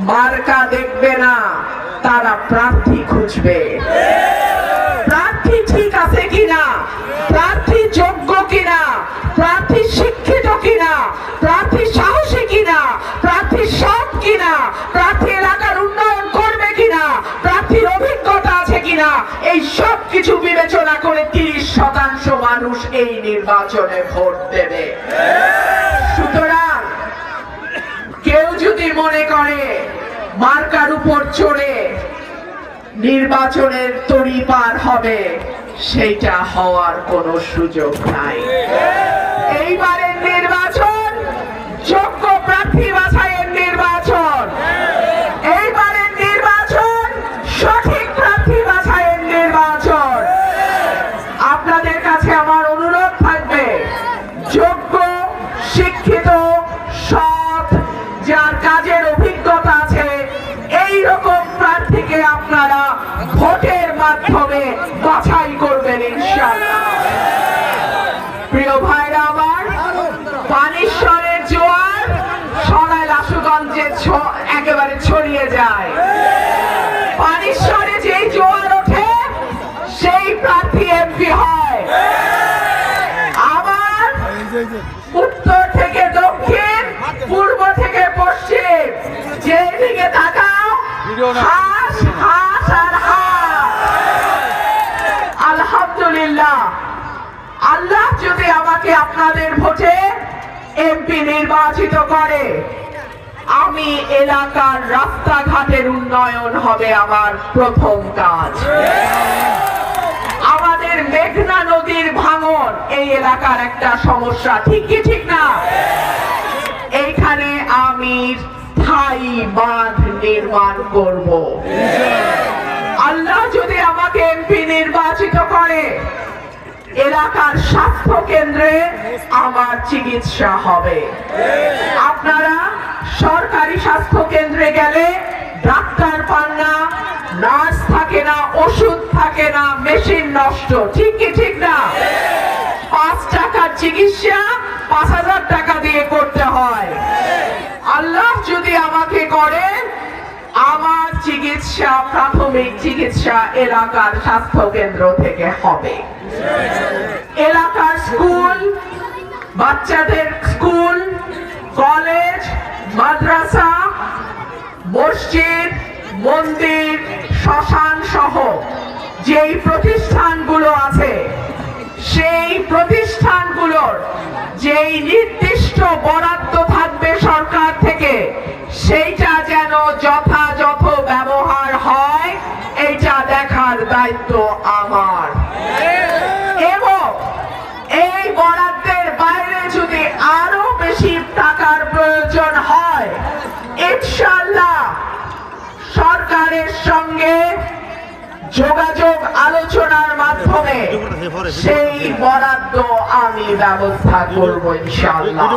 মার্কা দেখবে না, তারা প্রার্থী খুঁজবে। প্রার্থী ঠিক আছে কিনা, প্রার্থী যোগ্য কিনা, প্রার্থী শিক্ষিত কিনা, প্রার্থী সাহসী কিনা, প্রার্থী সৎ কিনা, প্রার্থী এলাকার উন্নয়ন করবে কিনা, প্রার্থীর অভিজ্ঞতা আছে কিনা, এই সব কিছু বিবেচনা করে 30% মানুষ এই নির্বাচনে ভোট দেবে। সুতরাং কেউ যদি মনে করে মার্কার উপর চড়ে নির্বাচনের তরি পার হবে, সেইটা হওয়ার কোনো সুযোগ নাই। এইবারের নির্বাচন যোগ্য প্রার্থী বাছাইয়ের নির্বাচন, এইবারের নির্বাচন সঠিক প্রার্থী বাছাইয়ের নির্বাচন। আপনাদের কাছে আমার অনুরোধ থাকবে, যোগ্য, শিক্ষিত, সৎ, যার কাজের অভিজ্ঞতা আছে, এই রকম প্রার্থীকে আপনারা ভোটের মাধ্যমে বাছাই করবেন ইনশাআল্লাহ। প্রিয় ভাইরা আমার, পানিশ্বরের জোয়ার সরাইল আশুগঞ্জে একেবারে ছড়িয়ে যায়। পানিশ্বরে যেই জোয়ার ওঠে সেই প্রার্থী এমপি হয়। আবার উত্তর থেকে দক্ষিণ, পূর্ব থেকে পশ্চিম, যেদিকে তাকাও হাস হাস আর হাস। আলহামদুলিল্লাহ, আল্লাহ যদি আমাকে আপনাদের ভোটে এমপি নির্বাচিত করে, আমি এলাকার রাস্তাঘাটের উন্নয়ন হবে আমার প্রথম কাজ। আমাদের মেঘনা নদীর ভাঙন এই এলাকার একটা সমস্যা, ঠিক কি ঠিক না? এইখানে আমি স্থায়ী বাঁধ নির্মাণ করব। আল্লাহ যদি আমাকে এমপি নির্বাচিত করে, এলাকার স্বাস্থ্য কেন্দ্রে আমার চিকিৎসা হবে। আপনারা সরকারি স্বাস্থ্য কেন্দ্রে গেলে ডাক্তার পান না, নার্স থাকে না, ওষুধ থাকে না, মেশিন নষ্ট, ঠিক কি ঠিক না? 5 টাকার চিকিৎসা 5000 টাকা দিয়ে করতে হয়। আল্লাহ যদি আমাকে করে, আমার চিকিৎসা, প্রাথমিক চিকিৎসা এলাকার স্বাস্থ্য কেন্দ্র থেকে হবে। এলাকার স্কুল, বাচ্চাদের স্কুল, কলেজ, মাদ্রাসা, মসজিদ, মন্দির, শ্মশান সহ যেই প্রতিষ্ঠানগুলো আছে, সেই প্রতিষ্ঠানগুলোর যেই নির্দিষ্ট বরাদ্দ থাকবে সরকার থেকে, সেইটা যেন যথাযথ ব্যবহার হয়, এইটা দেখার দায়িত্ব আমার। এবং এই বরাদ্দের বাইরে যদি আরো বেশি টাকার প্রয়োজন হয়, ইনশাআল্লাহ সরকারের সঙ্গে যোগাযোগ আলোচনার মাধ্যমে সেই বরাদ্দ আমি ব্যবস্থা করব ইনশাআল্লাহ।